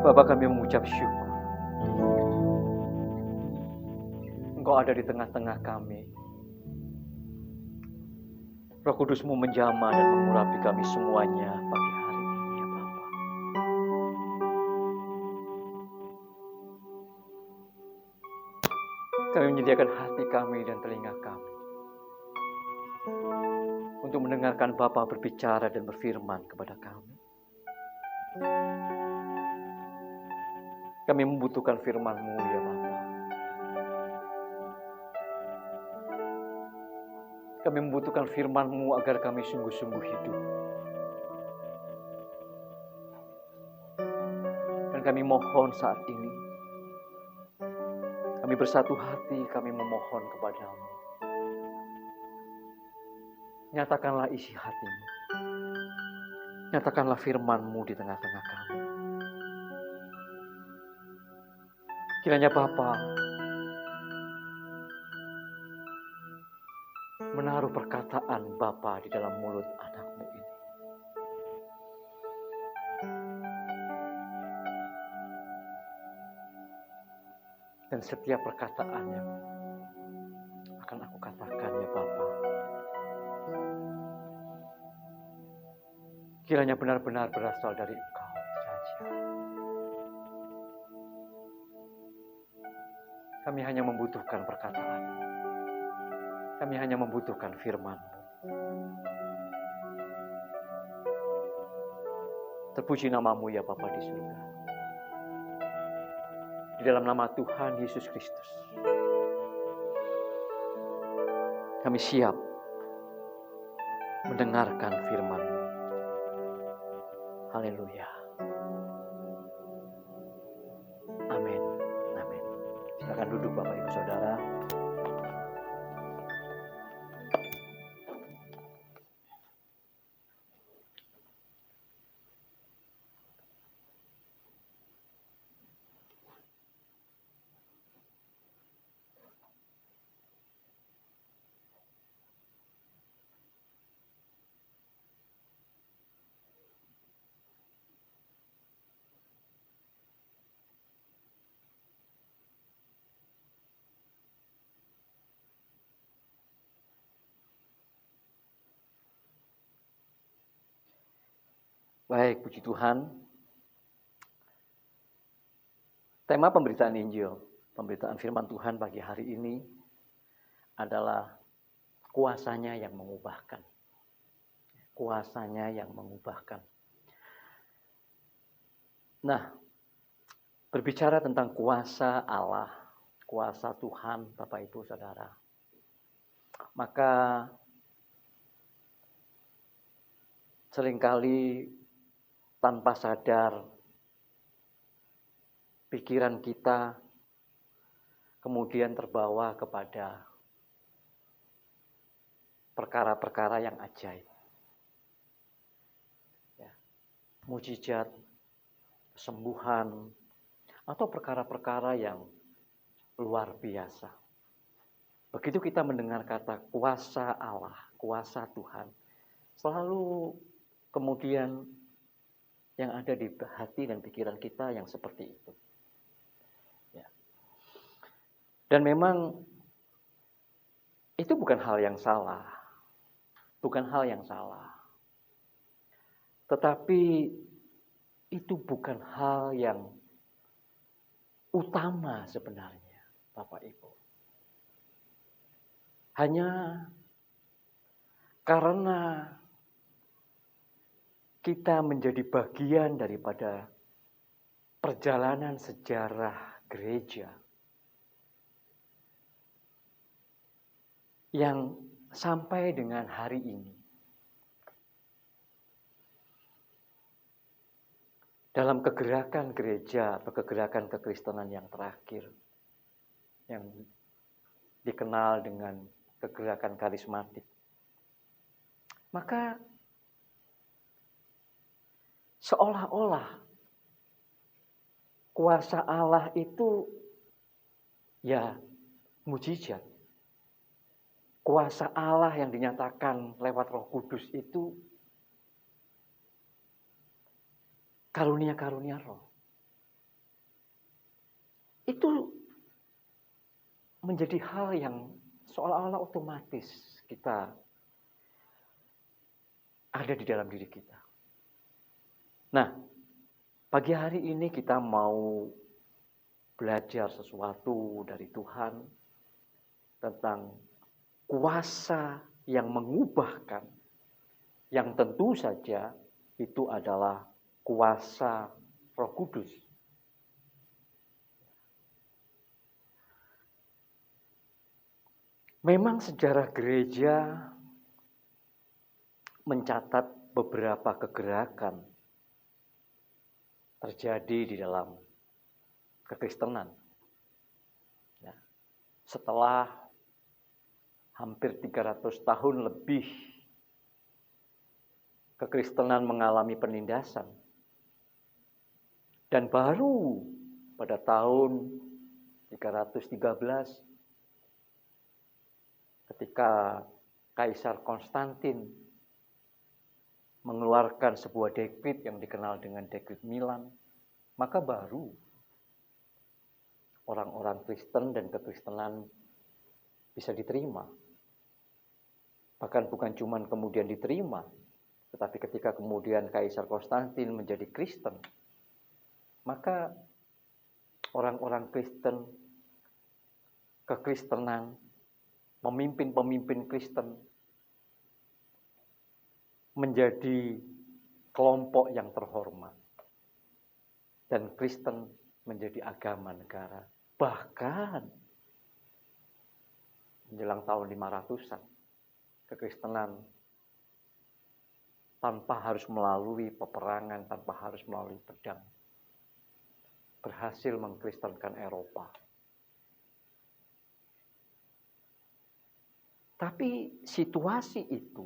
Bapa, kami mengucap syukur. Engkau ada di tengah-tengah kami. Roh Kudus-Mu menjamah dan mengurapi kami semuanya pagi hari ini, ya Bapa. Kami menyediakan hati kami dan telinga kami untuk mendengarkan Bapa berbicara dan berfirman kepada kami. Kami membutuhkan firman-Mu, ya Bapa. Kami membutuhkan firman-Mu agar kami sungguh-sungguh hidup. Dan kami mohon saat ini, kami bersatu hati, kami memohon kepada-Mu. Nyatakanlah isi hati-Mu. Nyatakanlah firman-Mu di tengah-tengah kami. Kiranya Bapa menaruh perkataan Bapa di dalam mulut anak-Mu ini. Dan setiap perkataan yang akan aku katakan, ya Bapa, kiranya benar-benar berasal dari Engkau saja. Kami hanya membutuhkan perkataan. Kami hanya membutuhkan firman-Mu. Terpuji nama-Mu, ya Bapa di surga. Di dalam nama Tuhan Yesus Kristus, kami siap mendengarkan firman-Mu. Haleluya. Amin. Amin. Silakan duduk Bapak Ibu Saudara. Baik, puji Tuhan. Tema pemberitaan Injil, pemberitaan firman Tuhan pagi hari ini adalah kuasanya yang mengubahkan. Kuasanya yang mengubahkan. Nah, berbicara tentang kuasa Allah, kuasa Tuhan, Bapak Ibu Saudara, maka seringkali tanpa sadar pikiran kita kemudian terbawa kepada perkara-perkara yang ajaib. Ya, mujizat, kesembuhan, atau perkara-perkara yang luar biasa. Begitu kita mendengar kata kuasa Allah, kuasa Tuhan, selalu kemudian yang ada di hati dan pikiran kita yang seperti itu. Ya. Dan memang itu bukan hal yang salah. Bukan hal yang salah. Tetapi itu bukan hal yang utama sebenarnya, Bapak Ibu. Hanya karena kita menjadi bagian daripada perjalanan sejarah gereja yang sampai dengan hari ini. Dalam kegerakan gereja atau kegerakan kekristenan yang terakhir, yang dikenal dengan kegerakan karismatik, maka seolah-olah kuasa Allah itu ya mujizat. Kuasa Allah yang dinyatakan lewat Roh Kudus itu karunia-karunia roh. itu menjadi hal yang seolah-olah otomatis kita ada di dalam diri kita. Nah, pagi hari ini kita mau belajar sesuatu dari Tuhan tentang kuasa yang mengubahkan, yang tentu saja itu adalah kuasa Roh Kudus. Memang sejarah gereja mencatat beberapa kegerakan terjadi di dalam kekristenan. Ya. Setelah hampir 300 tahun lebih kekristenan mengalami penindasan. Dan baru pada tahun 313 ketika Kaisar Konstantin mengeluarkan sebuah dekrit yang dikenal dengan dekrit Milan, maka baru orang-orang Kristen dan kekristenan bisa diterima. Bahkan bukan cuma kemudian diterima, tetapi ketika kemudian Kaisar Konstantin menjadi Kristen, maka orang-orang Kristen, kekristenan, pemimpin-pemimpin Kristen menjadi kelompok yang terhormat. Dan Kristen menjadi agama negara. Bahkan menjelang tahun 500-an, kekristenan tanpa harus melalui peperangan, tanpa harus melalui pedang, berhasil mengkristenkan Eropa. Tapi situasi itu,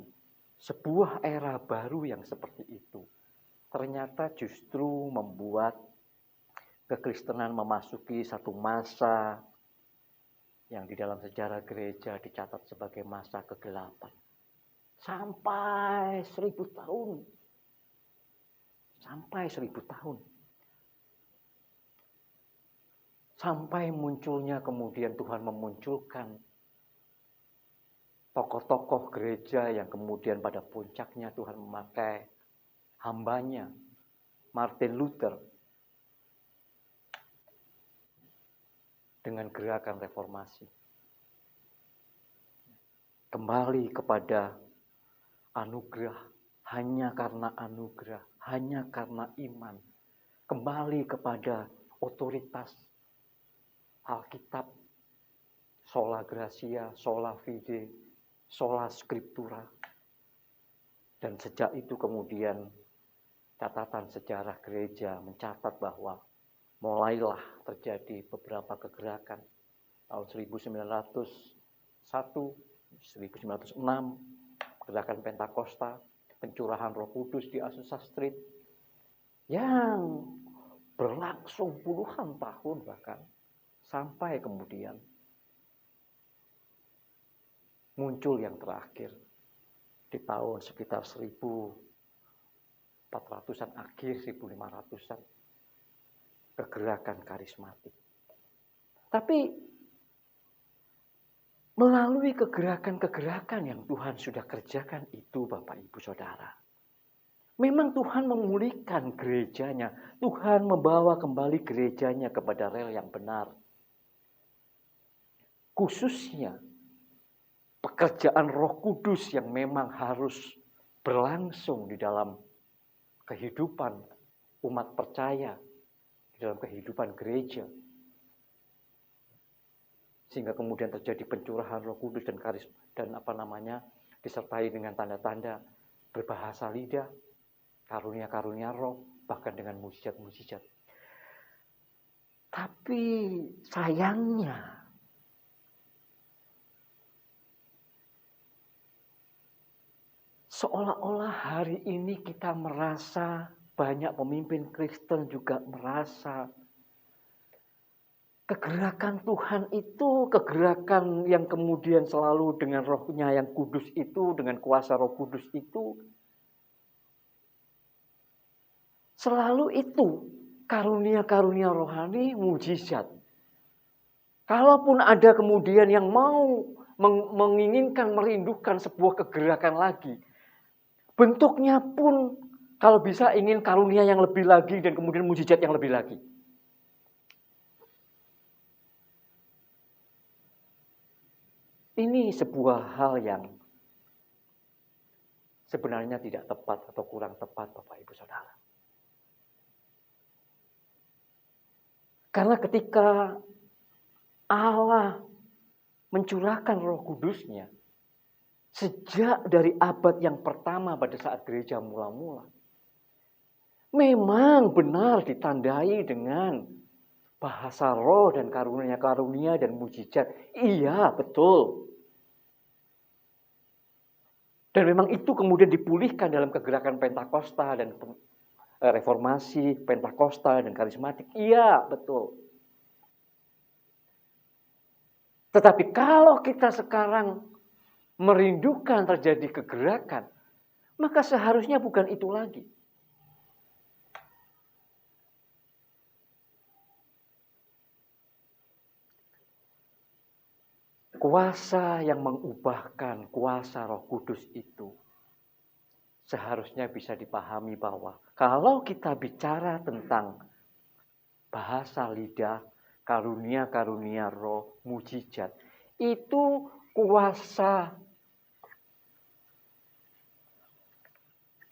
sebuah era baru yang seperti itu, ternyata justru membuat kekristenan memasuki satu masa yang di dalam sejarah gereja dicatat sebagai masa kegelapan. Sampai 1000 tahun. Sampai 1000 tahun. Sampai munculnya kemudian Tuhan memunculkan tokoh-tokoh gereja yang kemudian pada puncaknya Tuhan memakai hambanya, Martin Luther, dengan gerakan reformasi. Kembali kepada anugerah, hanya karena anugerah, hanya karena iman. Kembali kepada otoritas Alkitab, sola gratia, sola fide, sola scriptura. Dan sejak itu kemudian catatan sejarah gereja mencatat bahwa mulailah terjadi beberapa kegerakan tahun 1901, 1906, gerakan Pentakosta, pencurahan Roh Kudus di Azusa Street yang berlangsung puluhan tahun bahkan sampai kemudian muncul yang terakhir di tahun sekitar 1400-an akhir 1500-an, kegerakan karismatik. Tapi melalui kegerakan-kegerakan yang Tuhan sudah kerjakan itu, Bapak Ibu Saudara, memang Tuhan memulihkan gerejanya. Tuhan membawa kembali gerejanya kepada rel yang benar. Khususnya pekerjaan Roh Kudus yang memang harus berlangsung di dalam kehidupan umat percaya, di dalam kehidupan gereja. Sehingga kemudian terjadi pencurahan Roh Kudus dan disertai dengan tanda-tanda berbahasa lidah, karunia-karunia roh, bahkan dengan mujizat-mujizat. Tapi sayangnya seolah-olah hari ini kita merasa, banyak pemimpin Kristen juga merasa kegerakan Tuhan itu, kegerakan yang kemudian selalu dengan rohnya yang kudus itu, dengan kuasa Roh Kudus itu, selalu itu karunia-karunia rohani, mujizat. Kalaupun ada kemudian yang mau menginginkan, merindukan sebuah kegerakan lagi, bentuknya pun kalau bisa ingin karunia yang lebih lagi dan kemudian mujizat yang lebih lagi. Ini sebuah hal yang sebenarnya tidak tepat atau kurang tepat, Bapak Ibu Saudara. Karena ketika Allah mencurahkan Roh Kudus-Nya sejak dari abad yang pertama pada saat gereja mula-mula, memang benar ditandai dengan bahasa roh dan karunia-karunia dan mujizat. Iya, betul. Dan memang itu kemudian dipulihkan dalam kegerakan Pentakosta dan reformasi, Pentakosta dan karismatik. Iya, betul. Tetapi kalau kita sekarang merindukan terjadi kegerakan, maka seharusnya bukan itu lagi. Kuasa yang mengubahkan, kuasa Roh Kudus itu seharusnya bisa dipahami bahwa kalau kita bicara tentang bahasa lidah, karunia-karunia roh, mujizat, itu kuasa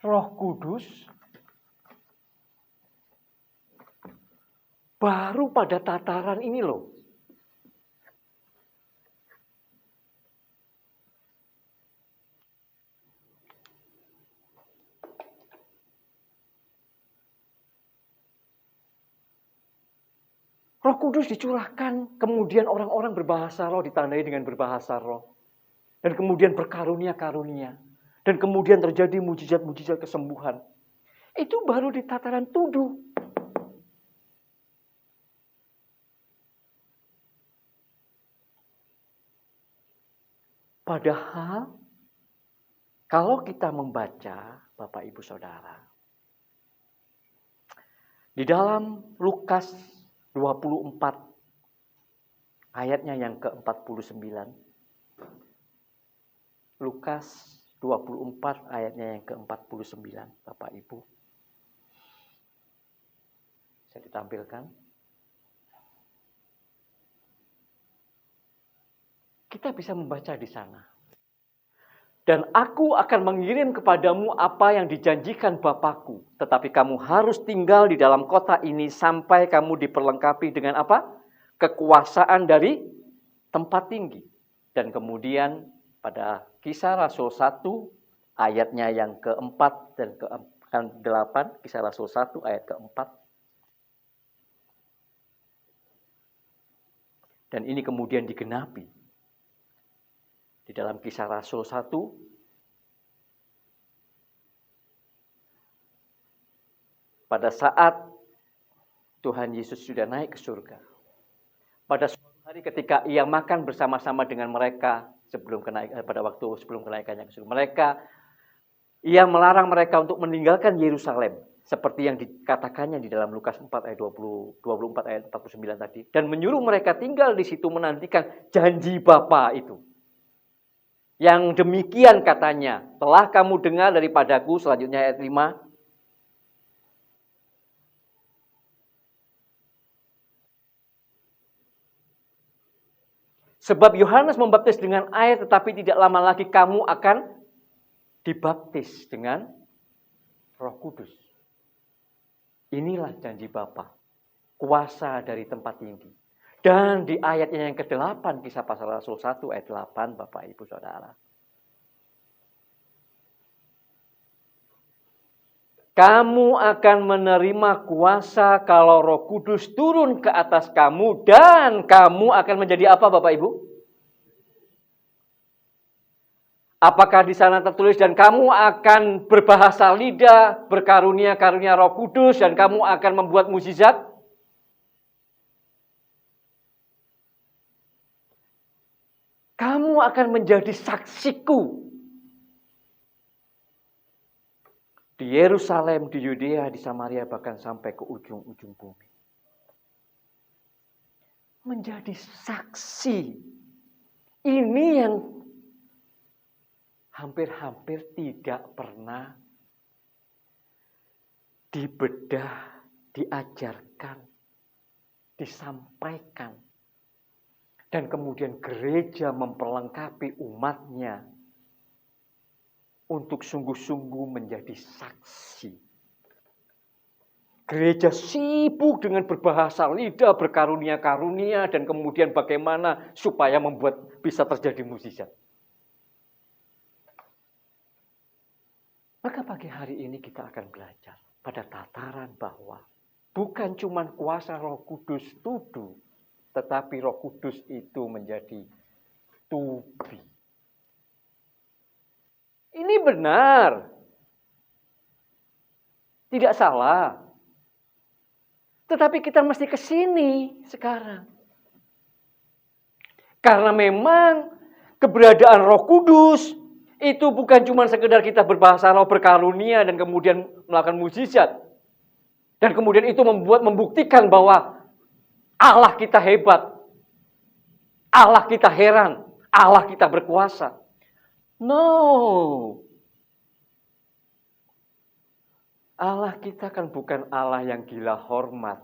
Roh Kudus baru pada tataran ini loh. Roh Kudus dicurahkan, kemudian orang-orang berbahasa roh ditandai dengan berbahasa roh. Dan kemudian berkarunia-karunia. Dan kemudian terjadi mujizat-mujizat kesembuhan. Itu baru di tataran tuduh. Padahal, kalau kita membaca, Bapak Ibu Saudara, di dalam Lukas 24, ayatnya yang ke-49, Lukas 24 ayatnya yang ke-49, Bapak Ibu. Saya ditampilkan. Kita bisa membaca di sana. Dan aku akan mengirim kepadamu apa yang dijanjikan Bapakku. Tetapi kamu harus tinggal di dalam kota ini sampai kamu diperlengkapi dengan apa? Kekuasaan dari tempat tinggi. Dan kemudian pada Kisah Rasul 1 ayatnya yang keempat dan ke-8. Kisah Rasul 1 ayat keempat. Dan ini kemudian digenapi di dalam Kisah Rasul 1 pada saat Tuhan Yesus sudah naik ke surga. Pada suatu hari ketika ia makan bersama-sama dengan mereka pada waktu sebelum kenaikannya ke surga. Ia melarang mereka untuk meninggalkan Yerusalem seperti yang dikatakannya di dalam Lukas 4 ayat 24 ayat 49 tadi, dan menyuruh mereka tinggal di situ menantikan janji Bapa itu. Yang demikian katanya, telah kamu dengar daripadaku, selanjutnya ayat 5. Sebab Yohanes membaptis dengan air, tetapi tidak lama lagi kamu akan dibaptis dengan Roh Kudus. Inilah janji Bapa, kuasa dari tempat tinggi. Dan di ayatnya yang ke-8, Kisah Pasal Rasul 1 ayat 8, Bapak Ibu Saudara. Kamu akan menerima kuasa kalau Roh Kudus turun ke atas kamu, dan kamu akan menjadi apa, Bapak Ibu? Apakah di sana tertulis dan kamu akan berbahasa lidah, berkarunia-karunia Roh Kudus, dan kamu akan membuat mukjizat? Kamu akan menjadi saksiku di Yerusalem, di Yudea, di Samaria, bahkan sampai ke ujung-ujung bumi. menjadi saksi. Ini yang hampir-hampir tidak pernah dibedah, diajarkan, disampaikan. Dan kemudian gereja memperlengkapi umatnya untuk sungguh-sungguh menjadi saksi. Gereja sibuk dengan berbahasa lidah, berkarunia-karunia, dan kemudian bagaimana supaya membuat bisa terjadi mukjizat. Maka pagi hari ini kita akan belajar pada tataran bahwa bukan cuma kuasa Roh Kudus tuduh, tetapi Roh Kudus itu menjadi tubi. Ini benar. Tidak salah. Tetapi kita mesti ke sini sekarang. Karena memang keberadaan Roh Kudus itu bukan cuma sekedar kita berbahasa roh, berkarunia, dan kemudian melakukan mukjizat. Dan kemudian itu membuktikan bahwa Allah kita hebat. Allah kita heran. Allah kita berkuasa. No. Allah kita kan bukan Allah yang gila hormat.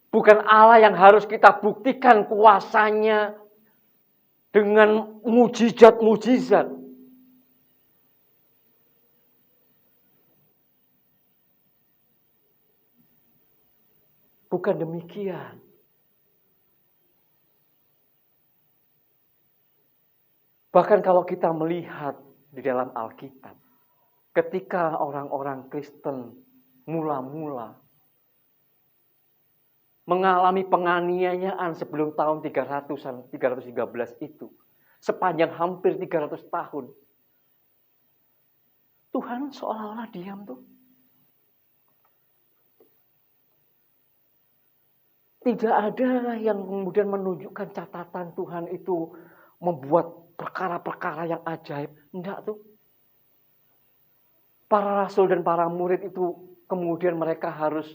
Bukan Allah yang harus kita buktikan kuasanya dengan mujizat-mujizat. Bukan demikian. Bahkan kalau kita melihat di dalam Alkitab, ketika orang-orang Kristen mula-mula mengalami penganiayaan sebelum tahun 313 itu, sepanjang hampir 300 tahun, Tuhan seolah-olah diam tuh. Tidak ada yang kemudian menunjukkan catatan Tuhan itu membuat perkara-perkara yang ajaib. Enggak tuh. Para rasul dan para murid itu kemudian mereka harus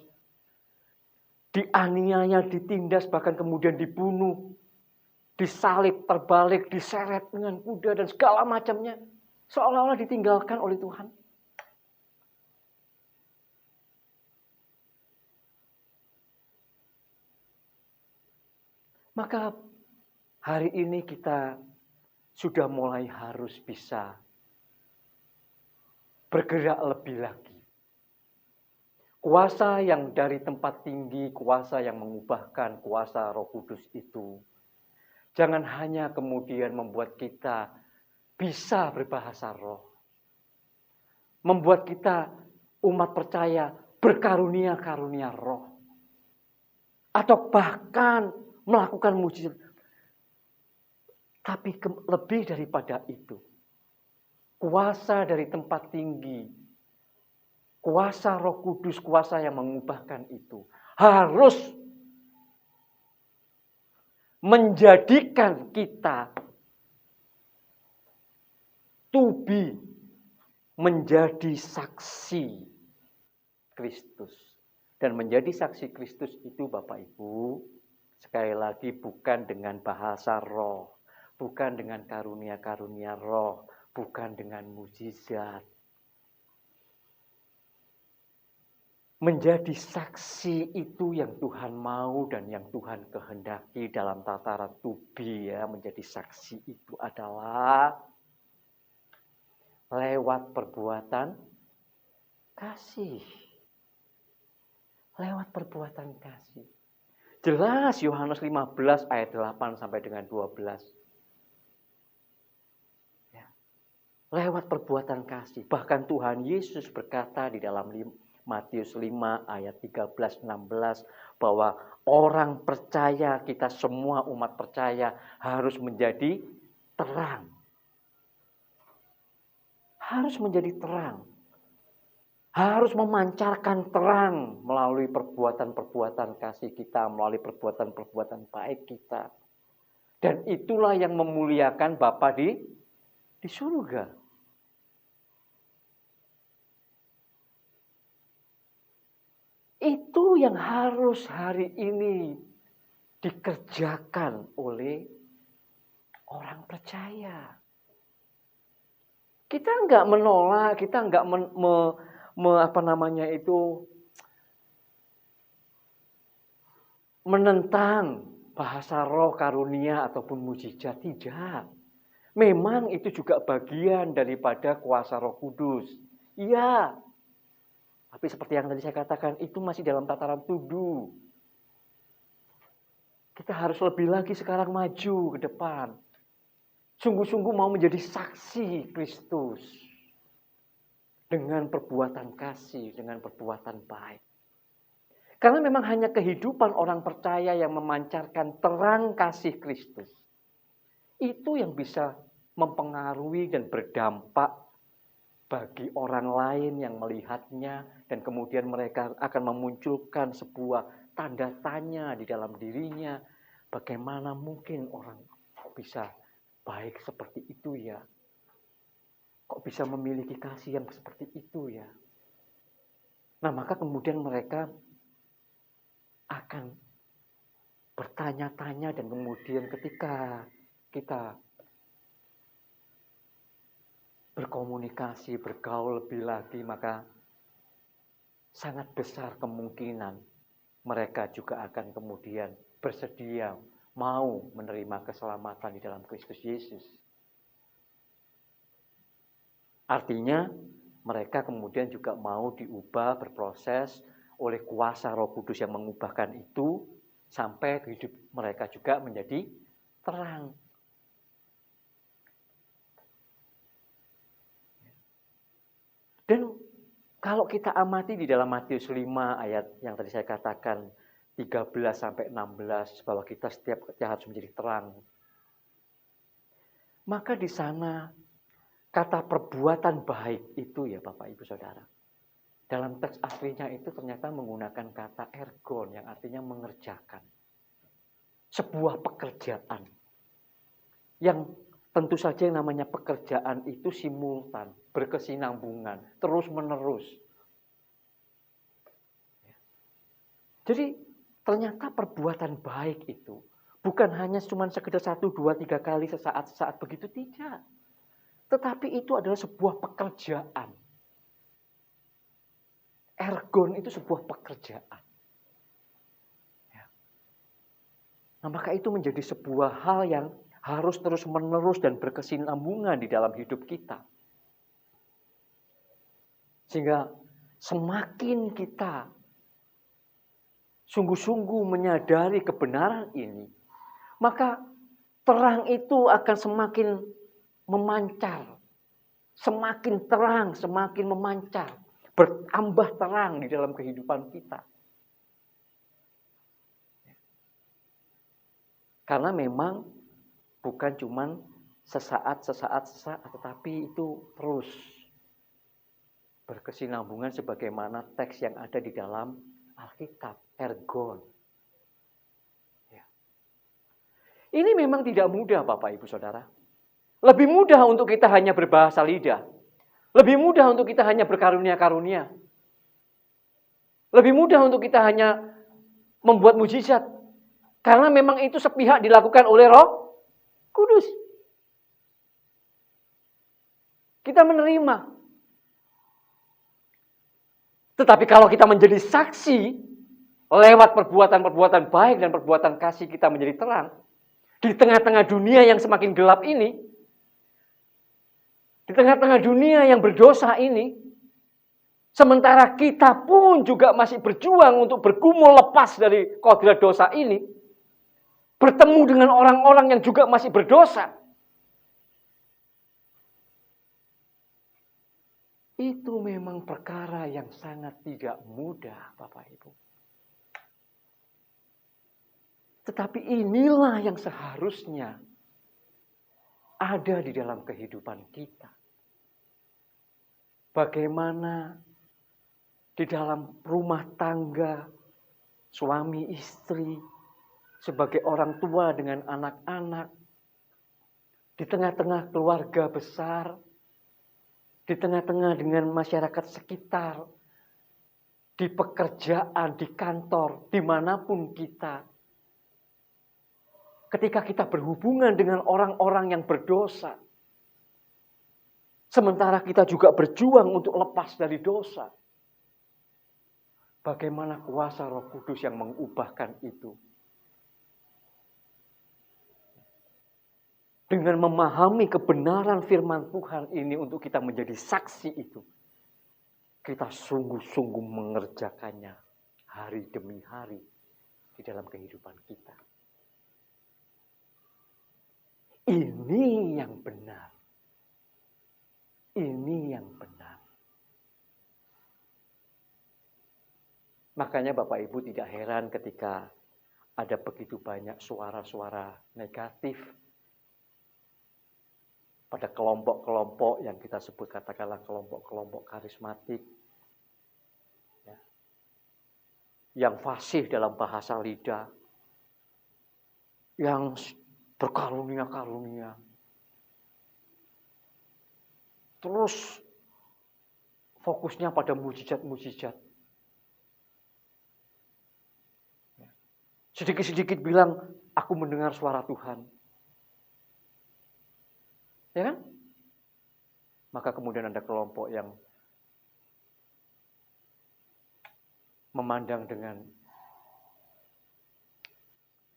dianiaya, ditindas, bahkan kemudian dibunuh, disalib, terbalik, diseret dengan kuda dan segala macamnya. Seolah-olah ditinggalkan oleh Tuhan. Maka hari ini kita sudah mulai harus bisa bergerak lebih lagi. Kuasa yang dari tempat tinggi, kuasa yang mengubahkan, kuasa Roh Kudus itu. Jangan hanya kemudian membuat kita bisa berbahasa roh. Membuat kita umat percaya berkarunia-karunia roh. Atau bahkan melakukan mujizat. Tapi lebih daripada itu, kuasa dari tempat tinggi, kuasa Roh Kudus, kuasa yang mengubahkan itu harus menjadikan kita menjadi saksi Kristus. Dan menjadi saksi Kristus itu Bapak Ibu, sekali lagi bukan dengan bahasa roh, bukan dengan karunia-karunia roh, bukan dengan mujizat. Menjadi saksi itu yang Tuhan mau dan yang Tuhan kehendaki dalam tataran tubi ya. Menjadi saksi itu adalah lewat perbuatan kasih. Lewat perbuatan kasih. Jelas Yohanes 15 ayat 8 sampai dengan 12. Ya. Lewat perbuatan kasih. Bahkan Tuhan Yesus berkata di dalam Matius 5 ayat 13-16 bahwa orang percaya, kita semua umat percaya harus menjadi terang. Harus menjadi terang. Harus memancarkan terang melalui perbuatan-perbuatan kasih kita, melalui perbuatan-perbuatan baik kita. Dan itulah yang memuliakan Bapa di surga. Itu yang harus hari ini dikerjakan oleh orang percaya. Kita nggak menolak, kita nggak menentang bahasa roh, karunia ataupun mujizat, tidak. Memang itu juga bagian daripada kuasa Roh Kudus. Iya. Tapi seperti yang tadi saya katakan, itu masih dalam tataran tuduh. Kita harus lebih lagi sekarang maju ke depan. Sungguh-sungguh mau menjadi saksi Kristus. Dengan perbuatan kasih, dengan perbuatan baik. Karena memang hanya kehidupan orang percaya yang memancarkan terang kasih Kristus. Itu yang bisa mempengaruhi dan berdampak bagi orang lain yang melihatnya, dan kemudian mereka akan memunculkan sebuah tanda tanya di dalam dirinya. Bagaimana mungkin orang kok bisa baik seperti itu ya? Kok bisa memiliki kasih yang seperti itu ya? Nah, maka kemudian mereka akan bertanya-tanya, dan kemudian ketika kita berkomunikasi, bergaul lebih lagi, maka sangat besar kemungkinan mereka juga akan kemudian bersedia mau menerima keselamatan di dalam Kristus Yesus. Artinya mereka kemudian juga mau diubah, berproses oleh kuasa Roh Kudus yang mengubahkan itu, sampai hidup mereka juga menjadi terang. Dan kalau kita amati di dalam Matius 5 ayat yang tadi saya katakan 13 sampai 16, bahwa kita setiap harus menjadi terang. Maka di sana kata perbuatan baik itu ya Bapak Ibu Saudara, dalam teks aslinya itu ternyata menggunakan kata ergon yang artinya mengerjakan. Sebuah pekerjaan yang tentu saja yang namanya pekerjaan itu simultan, berkesinambungan, terus-menerus. Jadi ternyata perbuatan baik itu bukan hanya cuma sekedar 1, 2, 3 kali sesaat begitu, tidak. Tetapi itu adalah sebuah pekerjaan. Ergon itu sebuah pekerjaan. Nah, maka itu menjadi sebuah hal yang harus terus-menerus dan berkesinambungan di dalam hidup kita. Sehingga semakin kita sungguh-sungguh menyadari kebenaran ini, maka terang itu akan semakin memancar. Semakin terang, semakin memancar. Bertambah terang di dalam kehidupan kita. Karena memang bukan cuma sesaat, tetapi itu terus berkesinambungan sebagaimana teks yang ada di dalam Alkitab, ergon. Ya. Ini memang tidak mudah Bapak Ibu Saudara. Lebih mudah untuk kita hanya berbahasa lidah. Lebih mudah untuk kita hanya berkarunia-karunia. Lebih mudah untuk kita hanya membuat mujizat. Karena memang itu sepihak dilakukan oleh Roh Kudus. Kita menerima. Tetapi kalau kita menjadi saksi lewat perbuatan-perbuatan baik dan perbuatan kasih, kita menjadi terang di tengah-tengah dunia yang semakin gelap ini, di tengah-tengah dunia yang berdosa ini, sementara kita pun juga masih berjuang untuk bergumul lepas dari kodrat dosa ini, bertemu dengan orang-orang yang juga masih berdosa, itu memang perkara yang sangat tidak mudah, Bapak Ibu. Tetapi inilah yang seharusnya ada di dalam kehidupan kita. Bagaimana di dalam rumah tangga, suami istri, sebagai orang tua dengan anak-anak, di tengah-tengah keluarga besar, di tengah-tengah dengan masyarakat sekitar, di pekerjaan, di kantor, dimanapun kita. Ketika kita berhubungan dengan orang-orang yang berdosa. Sementara kita juga berjuang untuk lepas dari dosa. Bagaimana kuasa Roh Kudus yang mengubahkan itu? Dengan memahami kebenaran firman Tuhan ini untuk kita menjadi saksi itu. Kita sungguh-sungguh mengerjakannya hari demi hari di dalam kehidupan kita. Ini yang benar. Ini yang benar. Makanya Bapak Ibu tidak heran ketika ada begitu banyak suara-suara negatif pada kelompok-kelompok yang kita sebut katakanlah kelompok-kelompok karismatik. Ya. Yang fasih dalam bahasa lidah. Yang berkarunia-karunia. Terus fokusnya pada mujizat-mujizat. Sedikit-sedikit bilang, aku mendengar suara Tuhan. Ya kan? Maka kemudian ada kelompok yang memandang dengan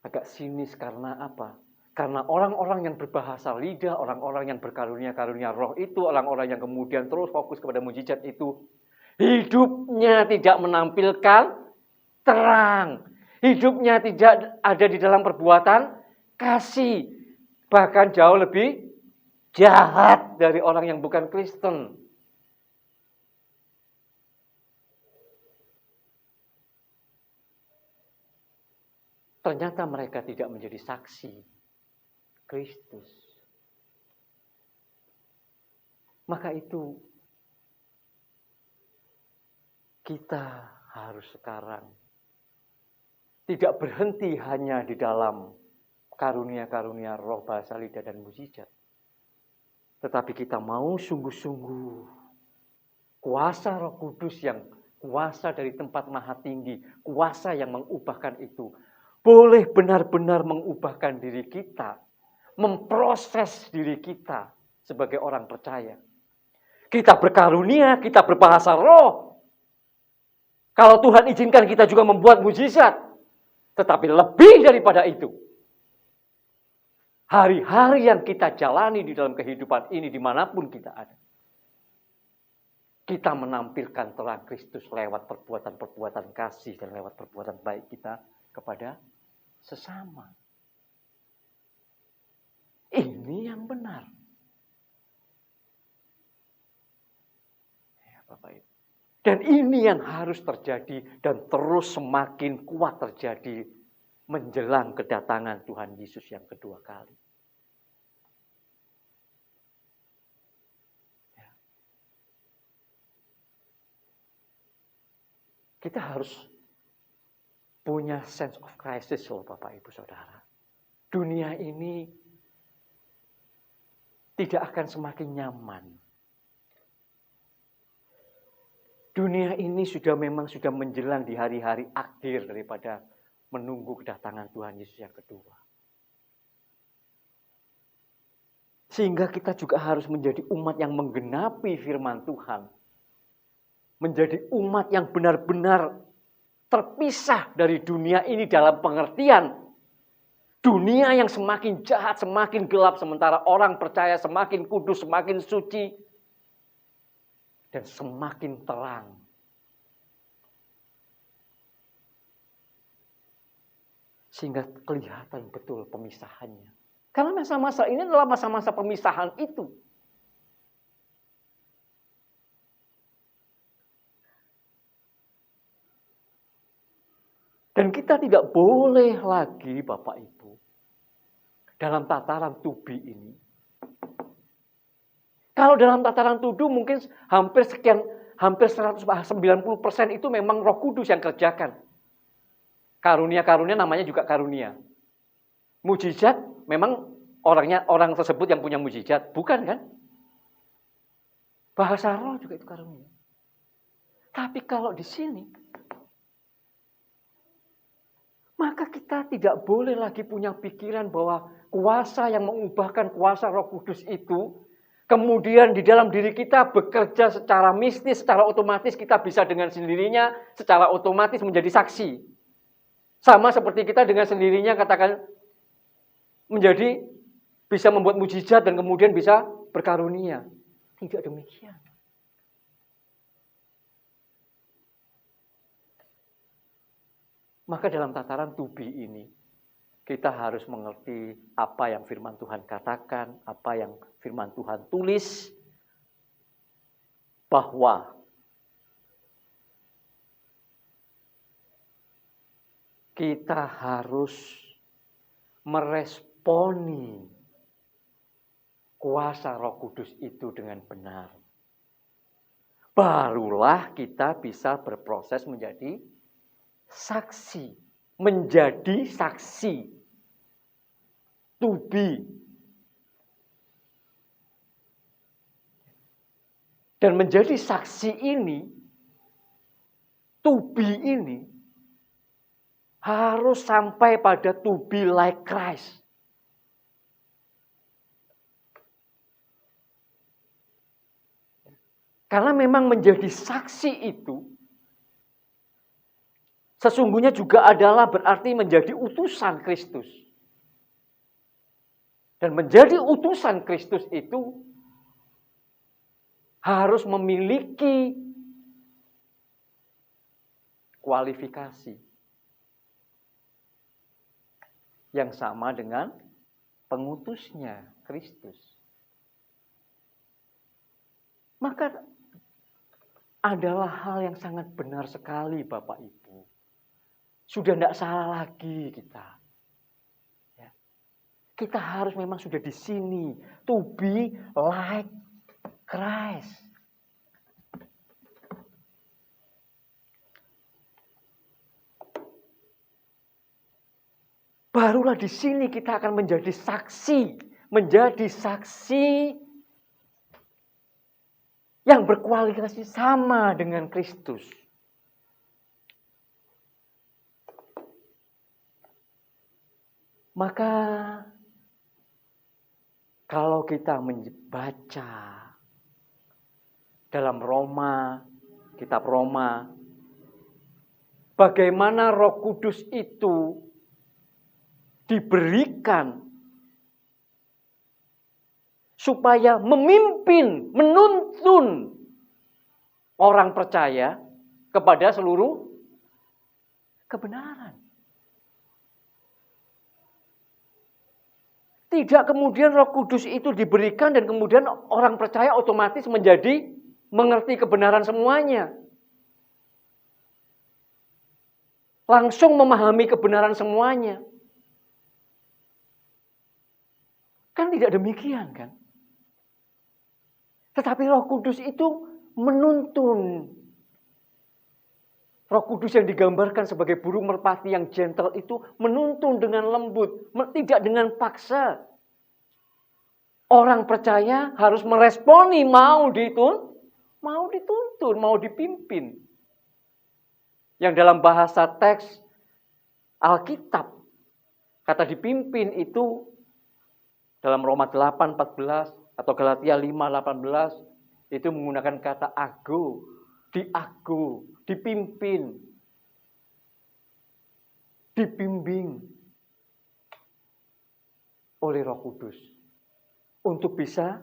agak sinis karena apa? Karena orang-orang yang berbahasa lidah, orang-orang yang berkarunia-karunia roh itu, orang-orang yang kemudian terus fokus kepada mujizat itu, hidupnya tidak menampilkan terang. Hidupnya tidak ada di dalam perbuatan kasih. Bahkan jauh lebih jahat dari orang yang bukan Kristen. Ternyata mereka tidak menjadi saksi Kristus. Maka itu kita harus sekarang tidak berhenti hanya di dalam karunia-karunia roh, bahasa lidah dan mujizat. Tetapi kita mau sungguh-sungguh kuasa Roh Kudus yang kuasa dari tempat maha tinggi, kuasa yang mengubahkan itu boleh benar-benar mengubahkan diri kita, memproses diri kita sebagai orang percaya. Kita berkarunia, kita berbahasa roh. Kalau Tuhan izinkan kita juga membuat mujizat. Tetapi lebih daripada itu, hari-hari yang kita jalani di dalam kehidupan ini dimanapun kita ada, kita menampilkan terang Kristus lewat perbuatan-perbuatan kasih dan lewat perbuatan baik kita kepada sesama. Ini yang benar. Ya, Bapak Ibu. Dan ini yang harus terjadi dan terus semakin kuat terjadi menjelang kedatangan Tuhan Yesus yang kedua kali. Ya. Kita harus punya sense of crisis loh Bapak Ibu Saudara. Dunia ini tidak akan semakin nyaman. Dunia ini memang sudah menjelang di hari-hari akhir daripada menunggu kedatangan Tuhan Yesus yang kedua. Sehingga kita juga harus menjadi umat yang menggenapi firman Tuhan. Menjadi umat yang benar-benar terpisah dari dunia ini dalam pengertian dunia yang semakin jahat, semakin gelap, sementara orang percaya semakin kudus, semakin suci, dan semakin terang. Sehingga kelihatan betul pemisahannya. Karena masa-masa ini adalah masa-masa pemisahan itu. Dan kita tidak boleh lagi Bapak Ibu dalam tataran to be ini. Kalau dalam tataran tuduh mungkin hampir 190% itu memang Roh Kudus yang kerjakan. Karunia-karunia namanya juga karunia. Mujizat memang orang tersebut yang punya mujizat, bukan kan? Bahasa roh juga itu karunia. Tapi kalau di sini, maka kita tidak boleh lagi punya pikiran bahwa kuasa yang mengubahkan kuasa Roh Kudus itu, kemudian di dalam diri kita bekerja secara mistis, secara otomatis kita bisa dengan sendirinya, secara otomatis menjadi saksi. Sama seperti kita dengan sendirinya katakan menjadi bisa membuat mujizat dan kemudian bisa berkarunia. Tidak demikian. Maka dalam tataran to be ini, kita harus mengerti apa yang firman Tuhan katakan, apa yang firman Tuhan tulis, bahwa kita harus meresponi kuasa Roh Kudus itu dengan benar. Barulah kita bisa berproses menjadi saksi, menjadi saksi, to be. Dan menjadi saksi ini, to be ini, harus sampai pada to be like Christ. Karena memang menjadi saksi itu sesungguhnya juga adalah berarti menjadi utusan Kristus. Dan menjadi utusan Kristus itu harus memiliki kualifikasi yang sama dengan pengutusnya Kristus. Maka adalah hal yang sangat benar sekali Bapak Ibu. Sudah tidak salah lagi kita. Ya. Kita harus memang sudah di sini. To be like Christ. Barulah di sini kita akan menjadi saksi. Menjadi saksi yang berkualifikasi sama dengan Kristus. Maka kalau kita membaca dalam Roma, kitab Roma, bagaimana Roh Kudus itu diberikan supaya memimpin, menuntun orang percaya kepada seluruh kebenaran. Tidak kemudian Roh Kudus itu diberikan dan kemudian orang percaya otomatis menjadi mengerti kebenaran semuanya. Langsung memahami kebenaran semuanya. Kan tidak demikian kan? Tetapi Roh Kudus itu menuntun. Roh Kudus yang digambarkan sebagai burung merpati yang gentle itu menuntun dengan lembut, tidak dengan paksa. Orang percaya harus meresponi mau dituntun, mau dipimpin. Yang dalam bahasa teks Alkitab, kata dipimpin itu dalam Roma 8:14 atau Galatia 5:18 itu menggunakan kata ago, dipimpin, dibimbing oleh Roh Kudus untuk bisa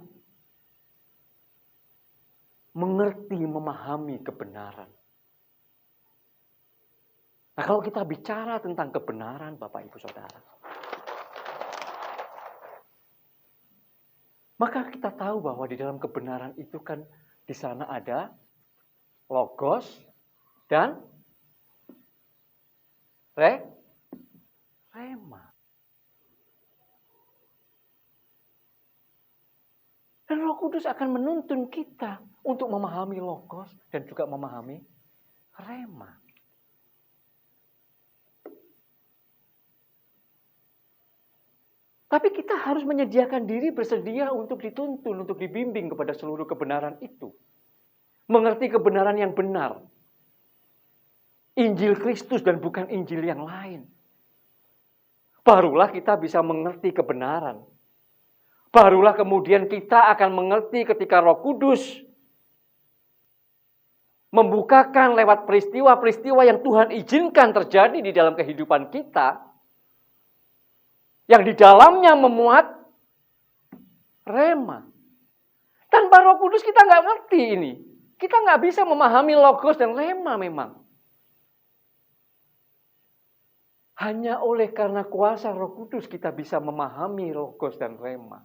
mengerti, memahami kebenaran. Nah, kalau kita bicara tentang kebenaran, Bapak Ibu Saudara, maka kita tahu bahwa di dalam kebenaran itu kan di sana ada logos dan rema. Dan Roh Kudus akan menuntun kita untuk memahami logos dan juga memahami rema. Tapi kita harus menyediakan diri bersedia untuk dituntun, untuk dibimbing kepada seluruh kebenaran itu. Mengerti kebenaran yang benar. Injil Kristus dan bukan Injil yang lain. Barulah kita bisa mengerti kebenaran. Barulah kemudian kita akan mengerti ketika Roh Kudus membukakan lewat peristiwa-peristiwa yang Tuhan izinkan terjadi di dalam kehidupan kita, yang di dalamnya memuat rema. Tanpa Roh Kudus kita nggak ngerti ini. Kita nggak bisa memahami logos dan rema memang. Hanya oleh karena kuasa Roh Kudus kita bisa memahami logos dan rema.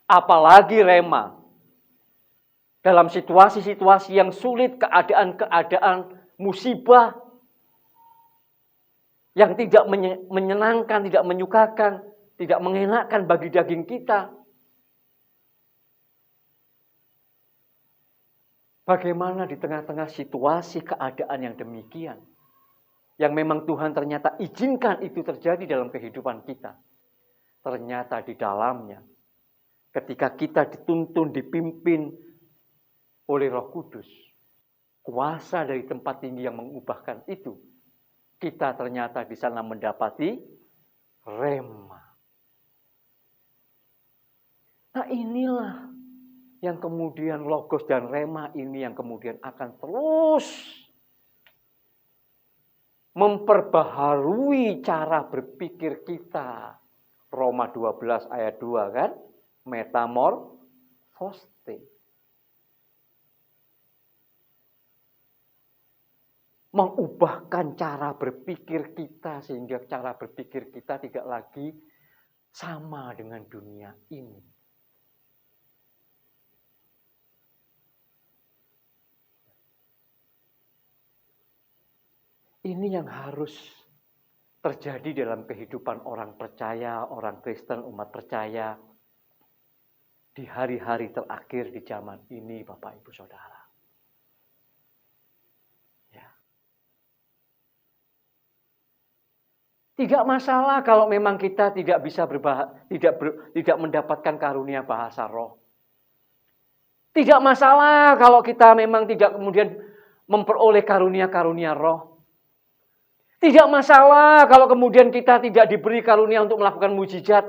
Apalagi rema. Dalam situasi-situasi yang sulit, keadaan-keadaan musibah yang tidak menyenangkan, tidak menyukakan, tidak mengenakkan bagi daging kita. Bagaimana di tengah-tengah situasi keadaan yang demikian, yang memang Tuhan ternyata izinkan itu terjadi dalam kehidupan kita. Ternyata di dalamnya, ketika kita dituntun, dipimpin oleh Roh Kudus, kuasa dari tempat tinggi yang mengubahkan itu, kita ternyata di sana mendapati rema. Nah inilah yang kemudian logos dan rema ini yang kemudian akan terus memperbaharui cara berpikir kita. Roma 12 ayat 2 kan? Metamorfoste. Mengubahkan cara berpikir kita sehingga cara berpikir kita tidak lagi sama dengan dunia ini. Ini yang harus terjadi dalam kehidupan orang percaya, orang Kristen, umat percaya di hari-hari terakhir di zaman ini, Bapak Ibu Saudara. Ya. Tidak masalah kalau memang kita tidak bisa tidak mendapatkan karunia bahasa roh. Tidak masalah kalau kita memang tidak kemudian memperoleh karunia-karunia roh. Tidak masalah kalau kemudian kita tidak diberi karunia untuk melakukan mujizat.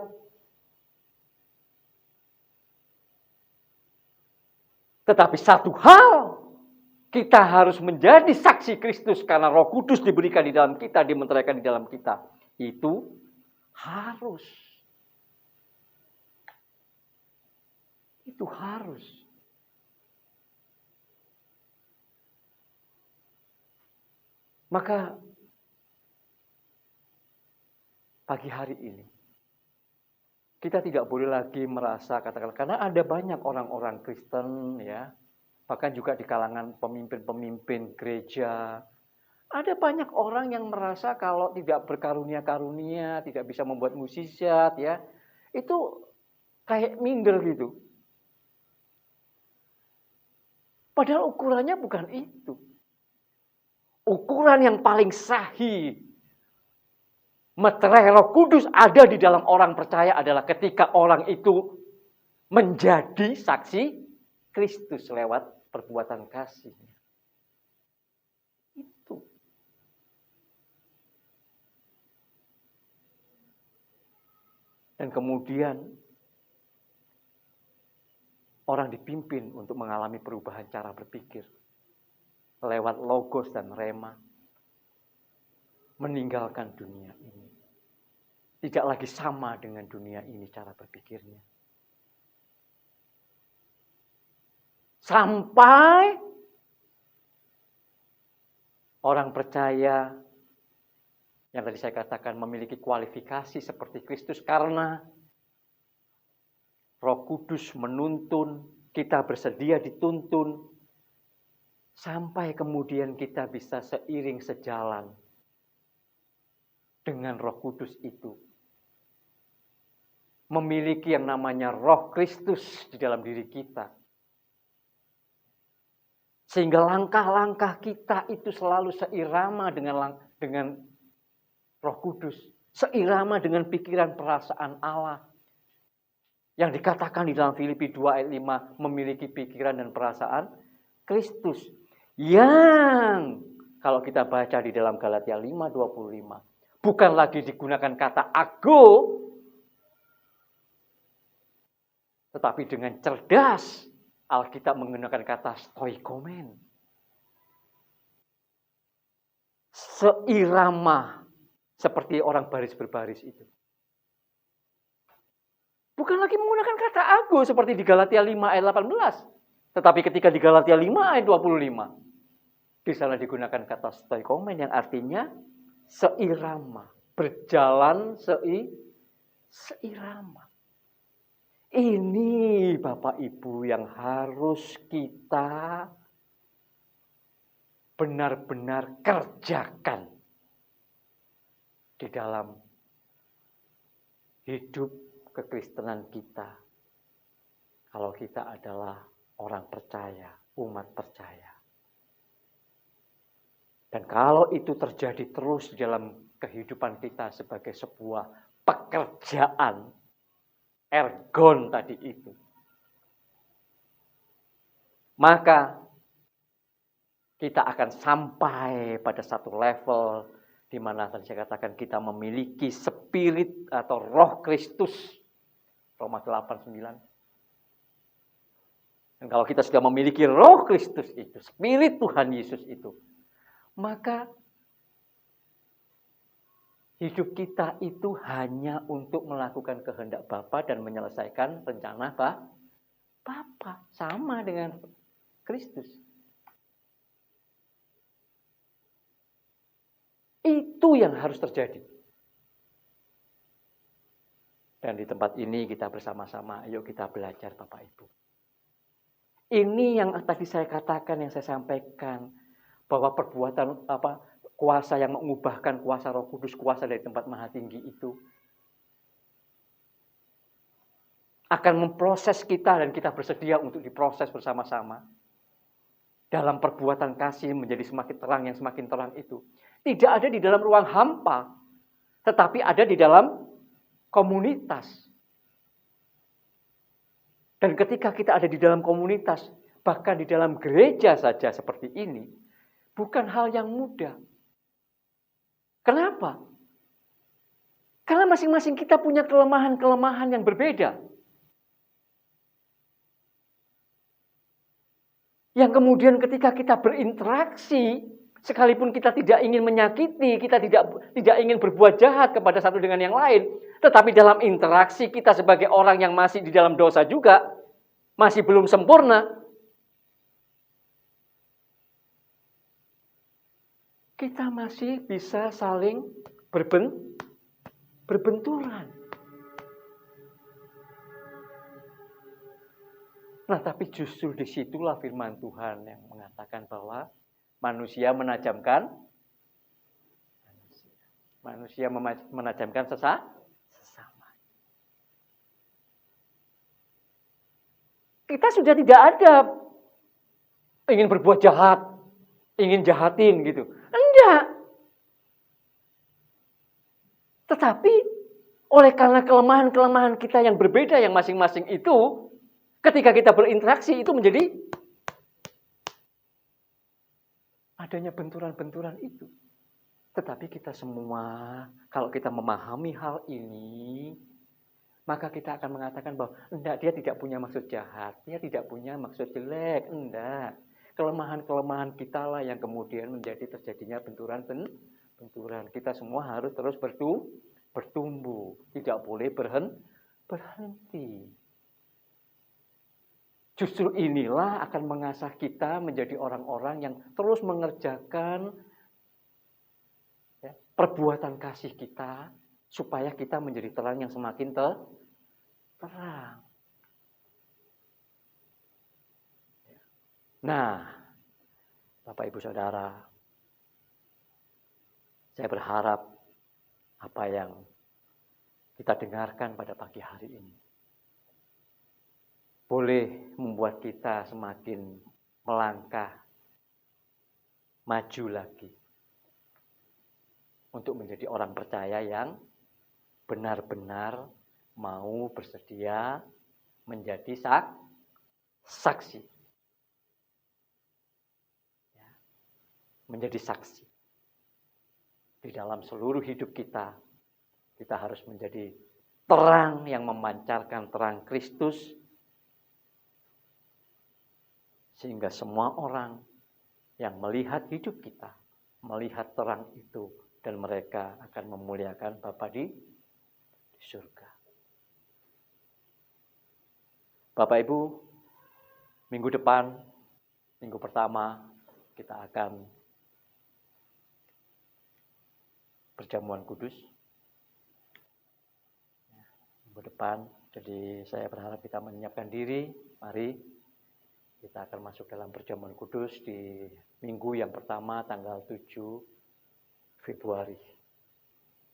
Tetapi satu hal, kita harus menjadi saksi Kristus karena Roh Kudus diberikan di dalam kita, dimeteraikan di dalam kita. Itu harus. Itu harus. Maka pagi hari ini kita tidak boleh lagi merasa katakanlah karena ada banyak orang-orang Kristen ya, bahkan juga di kalangan pemimpin-pemimpin gereja, ada banyak orang yang merasa kalau tidak berkarunia-karunia, tidak bisa membuat mukjizat ya, itu kayak minder gitu. Padahal ukurannya bukan itu. Ukuran yang paling sahih meterai Roh Kudus ada di dalam orang percaya adalah ketika orang itu menjadi saksi Kristus lewat perbuatan kasih-Nya. Itu. Dan kemudian orang dipimpin untuk mengalami perubahan cara berpikir lewat logos dan rema. Meninggalkan dunia ini. Tidak lagi sama dengan dunia ini cara berpikirnya. Sampai orang percaya yang tadi saya katakan memiliki kualifikasi seperti Kristus karena Roh Kudus menuntun, kita bersedia dituntun sampai kemudian kita bisa seiring sejalan dengan Roh Kudus itu. Memiliki yang namanya Roh Kristus di dalam diri kita. Sehingga langkah-langkah kita itu selalu seirama dengan Roh Kudus. Seirama dengan pikiran perasaan Allah. Yang dikatakan di dalam Filipi 2 ayat 5, memiliki pikiran dan perasaan Kristus yang kalau kita baca di dalam Galatia 5:25 bukan lagi digunakan kata ago, tetapi dengan cerdas Alkitab menggunakan kata stoikomen. Seirama seperti orang baris berbaris itu. Bukan lagi menggunakan kata ago seperti di Galatia 5 ayat 18. Tetapi ketika di Galatia 5 ayat 25. Di sana digunakan kata stoikomen yang artinya seirama. Berjalan seirama. Ini Bapak Ibu yang harus kita benar-benar kerjakan di dalam hidup kekristenan kita. Kalau kita adalah orang percaya, umat percaya. Dan kalau itu terjadi terus di dalam kehidupan kita sebagai sebuah pekerjaan, ergon tadi itu, maka kita akan sampai pada satu level di mana tadi saya katakan kita memiliki spirit atau roh Kristus. Roma 8:9. Dan kalau kita sudah memiliki roh Kristus itu, spirit Tuhan Yesus itu, maka hidup kita itu hanya untuk melakukan kehendak Bapa dan menyelesaikan rencana Bapa. Sama dengan Kristus. Itu yang harus terjadi. Dan di tempat ini kita bersama-sama, ayo kita belajar Bapak Ibu. Ini yang tadi saya katakan, yang saya sampaikan, bahwa perbuatan kuasa yang mengubahkan kuasa Roh Kudus, kuasa dari tempat maha tinggi itu akan memproses kita dan kita bersedia untuk diproses bersama-sama dalam perbuatan kasih menjadi semakin terang, yang semakin terang itu tidak ada di dalam ruang hampa, tetapi ada di dalam komunitas. Dan ketika kita ada di dalam komunitas, bahkan di dalam gereja saja seperti ini, bukan hal yang mudah. Kenapa? Karena masing-masing kita punya kelemahan-kelemahan yang berbeda. Yang kemudian ketika kita berinteraksi, sekalipun kita tidak ingin menyakiti, kita tidak ingin berbuat jahat kepada satu dengan yang lain, tetapi dalam interaksi kita sebagai orang yang masih di dalam dosa juga, masih belum sempurna, kita masih bisa saling berbenturan. Nah, tapi justru disitulah firman Tuhan yang mengatakan bahwa manusia menajamkan sesama. Kita sudah tidak ada ingin berbuat jahat, ingin jahatin gitu. Enggak. Tetapi oleh karena kelemahan-kelemahan kita yang berbeda yang masing-masing itu, ketika kita berinteraksi itu menjadi adanya benturan-benturan itu. Tetapi kita semua, kalau kita memahami hal ini, maka kita akan mengatakan bahwa enggak, dia tidak punya maksud jahat, dia tidak punya maksud jelek, enggak. Kelemahan-kelemahan kita lah yang kemudian menjadi terjadinya benturan. Kita semua harus terus bertumbuh, tidak boleh berhenti. Justru inilah akan mengasah kita menjadi orang-orang yang terus mengerjakan perbuatan kasih kita, supaya kita menjadi terang yang semakin terang. Nah, Bapak Ibu Saudara, saya berharap apa yang kita dengarkan pada pagi hari ini boleh membuat kita semakin melangkah maju lagi untuk menjadi orang percaya yang benar-benar mau bersedia menjadi saksi menjadi saksi. Di dalam seluruh hidup kita, kita harus menjadi terang yang memancarkan terang Kristus, sehingga semua orang yang melihat hidup kita, melihat terang itu, dan mereka akan memuliakan Bapa di surga. Bapak Ibu, minggu depan, minggu pertama, kita akan perjamuan kudus. Minggu depan, jadi saya berharap kita menyiapkan diri. Mari kita akan masuk dalam perjamuan kudus di minggu yang pertama, tanggal 7 Februari.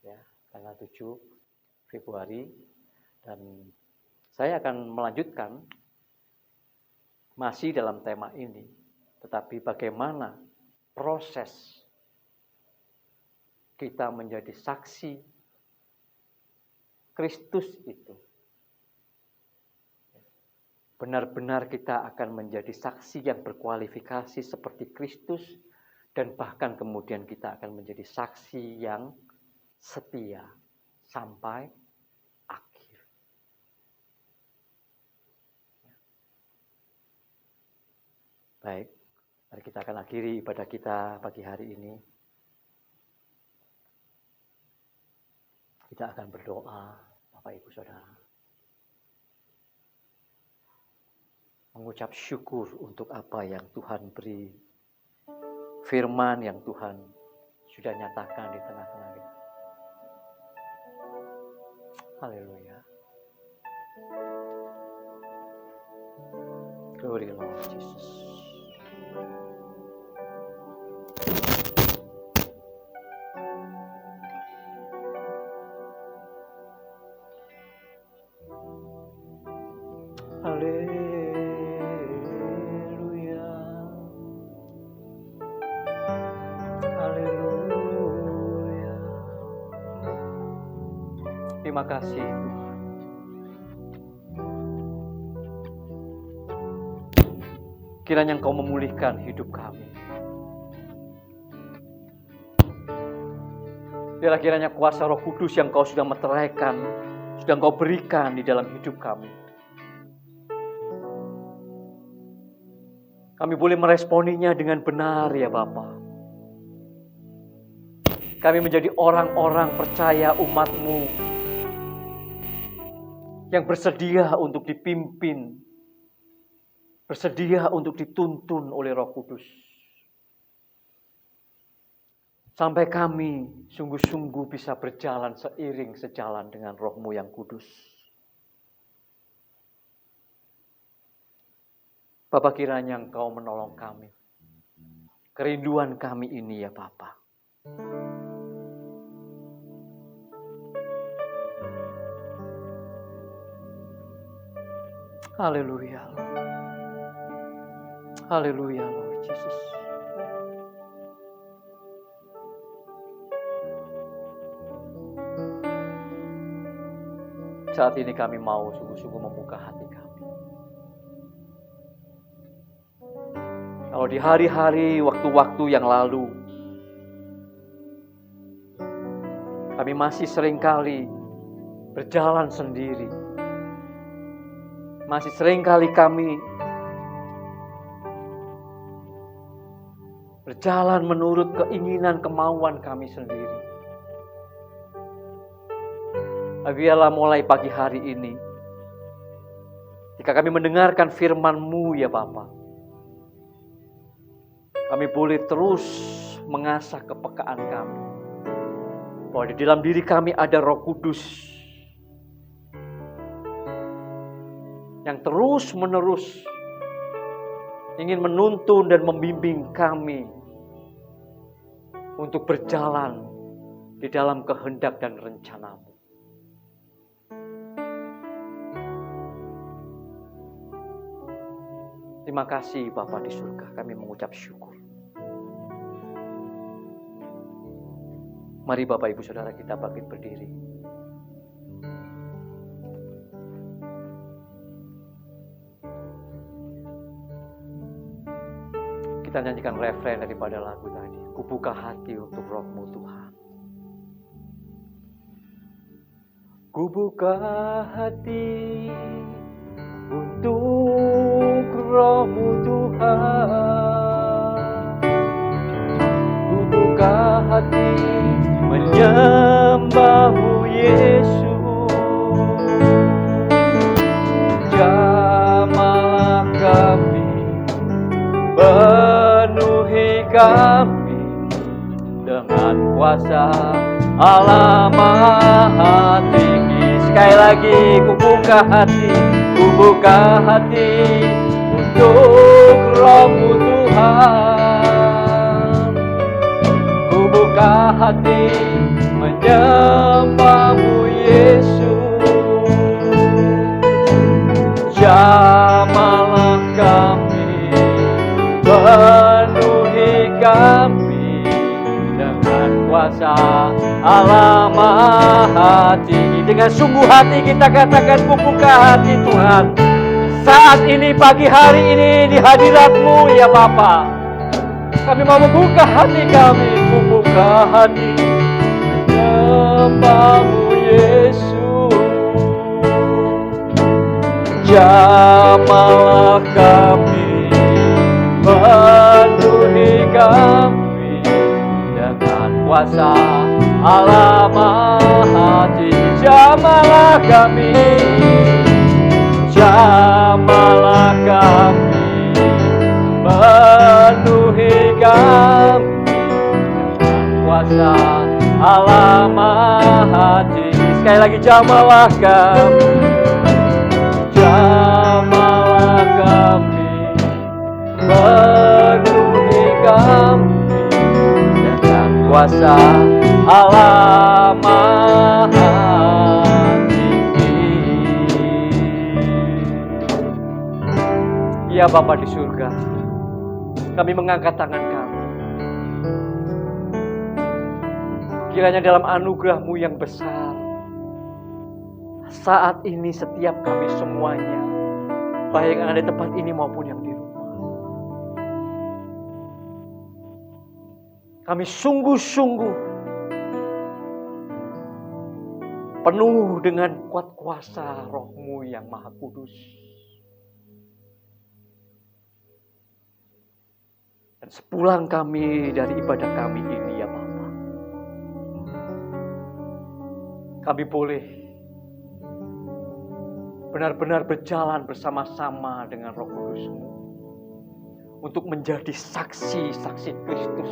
Ya, tanggal 7 Februari. Dan saya akan melanjutkan masih dalam tema ini, tetapi bagaimana proses kita menjadi saksi Kristus itu. Benar-benar kita akan menjadi saksi yang berkualifikasi seperti Kristus, dan bahkan kemudian kita akan menjadi saksi yang setia sampai akhir. Baik, mari kita akan akhiri ibadah kita pagi hari ini. Kita akan berdoa, Bapak Ibu Saudara. Mengucap syukur untuk apa yang Tuhan beri. Firman yang Tuhan sudah nyatakan di tengah-tengah kita. Haleluya. Glory Lord Jesus. Haleluya. Haleluya. Terima kasih Tuhan. Kiranya Engkau memulihkan hidup kami. Biarlah kiranya kuasa Roh Kudus yang Kau sudah meteraikan, sudah Engkau berikan di dalam hidup kami. Kami boleh meresponinya dengan benar ya Bapa. Kami menjadi orang-orang percaya umat-Mu yang bersedia untuk dipimpin, bersedia untuk dituntun oleh Roh Kudus. Sampai kami sungguh-sungguh bisa berjalan seiring sejalan dengan Roh-Mu yang kudus. Bapa, kiranya Engkau menolong kami. Kerinduan kami ini ya Bapa. Haleluya. Haleluya Lord Jesus. Saat ini kami mau sungguh-sungguh membuka hati kami. Kalau di hari-hari, waktu-waktu yang lalu, kami masih seringkali berjalan sendiri. Masih seringkali kami berjalan menurut keinginan kemauan kami sendiri. Biarlah mulai pagi hari ini, jika kami mendengarkan firman-Mu ya Bapa, kami boleh terus mengasah kepekaan kami, bahwa di dalam diri kami ada Roh Kudus yang terus-menerus ingin menuntun dan membimbing kami untuk berjalan di dalam kehendak dan rencana-Mu. Terima kasih Bapa di surga, kami mengucap syukur. Mari Bapak Ibu Saudara kita bangkit berdiri. Kita nyanyikan refren daripada lagu tadi. Kubuka hati untuk Roh-Mu Tuhan. Kubuka hati untuk Roh-Mu Tuhan. Kubuka hati menyembah-Mu Yesus. Jamahlah kami, penuhi kami dengan kuasa Allah Maha Tinggi. Sekali lagi, kubuka hati untuk Roh-Mu Tuhan. Kubuka hati menyembah-Mu Yesus. Jamahlah kami, penuhi kami dengan kuasa Allah Maha Tinggi. Dengan sungguh hati kita katakan, kubuka hati Tuhan. Saat ini, pagi hari ini, di hadirat-Mu ya Bapa, kami mau membuka hati kami. Kubuka hati menyembah-Mu Yesus. Jamahlah kami, penuhi kami dengan kuasa Allah Maha Tinggi. Jamahlah kami, jamahlah kami, penuhi kami dengan kuasa Allah Maha Tinggi. Sekali lagi, jamahlah kami, jamahlah kami, penuhi kami dengan kuasa Allah Maha Tinggi. Ya Bapa di surga, kami mengangkat tangan kami. Kiranya dalam anugerah-Mu yang besar, saat ini setiap kami semuanya, baik yang ada di tempat ini maupun yang di rumah, kami sungguh-sungguh penuh dengan kuat kuasa Roh-Mu yang Maha Kudus. Dan sepulang kami dari ibadah kami ini ya Bapa, kami boleh benar-benar berjalan bersama-sama dengan Roh Kudus-Mu untuk menjadi saksi-saksi Kristus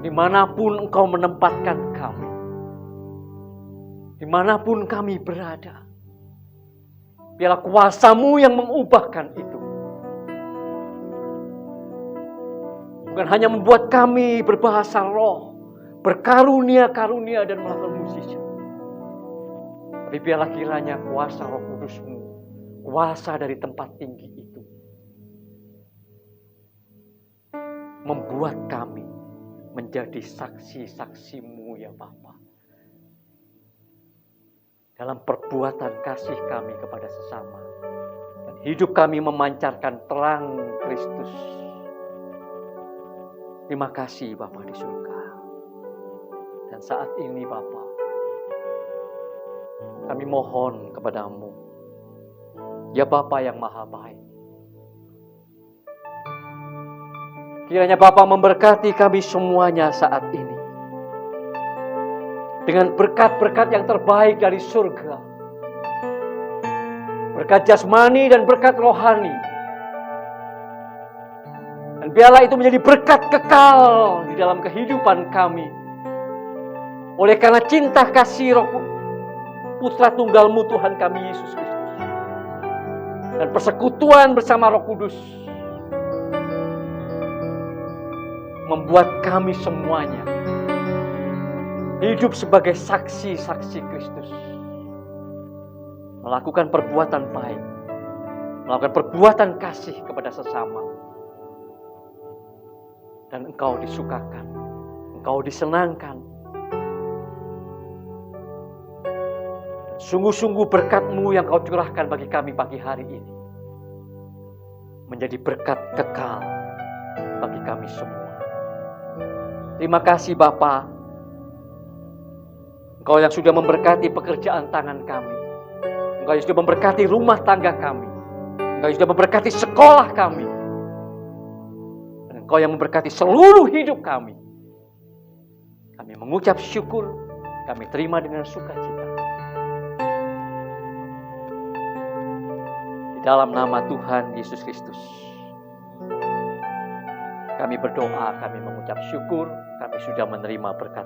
dimanapun Engkau menempatkan kami, dimanapun kami berada. Biarlah kuasa-Mu yang mengubahkan itu, bukan hanya membuat kami berbahasa roh, berkarunia-karunia dan melakukan mukjizat, tapi biarlah kiranya kuasa Roh Kudus-Mu, kuasa dari tempat tinggi itu, membuat kami menjadi saksi-saksi-Mu ya Bapa, dalam perbuatan kasih kami kepada sesama, dan hidup kami memancarkan terang Kristus. Terima kasih Bapa di surga. Dan saat ini Bapa, kami mohon kepada-Mu, ya Bapa yang maha baik, kiranya Bapa memberkati kami semuanya saat ini dengan berkat-berkat yang terbaik dari surga, berkat jasmani dan berkat rohani. Dan biarlah itu menjadi berkat kekal di dalam kehidupan kami, oleh karena cinta kasih Roh Putra Tunggal-Mu Tuhan kami Yesus Kristus, dan persekutuan bersama Roh Kudus membuat kami semuanya hidup sebagai saksi-saksi Kristus, melakukan perbuatan baik, melakukan perbuatan kasih kepada sesama. Dan Engkau disukakan, Engkau disenangkan. Sungguh-sungguh berkat-Mu yang Kau curahkan bagi kami pagi hari ini menjadi berkat kekal bagi kami semua. Terima kasih Bapa, Engkau yang sudah memberkati pekerjaan tangan kami. Engkau yang sudah memberkati rumah tangga kami. Engkau yang sudah memberkati sekolah kami. Dan Engkau yang memberkati seluruh hidup kami. Kami mengucap syukur, kami terima dengan sukacita. Di dalam nama Tuhan Yesus Kristus, kami berdoa, kami mengucap syukur, kami sudah menerima berkat.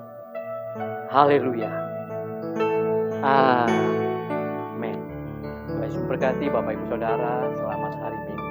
Haleluya. Amin. Tuhan Yesus berkati Bapak Ibu Saudara, selamat hari Minggu.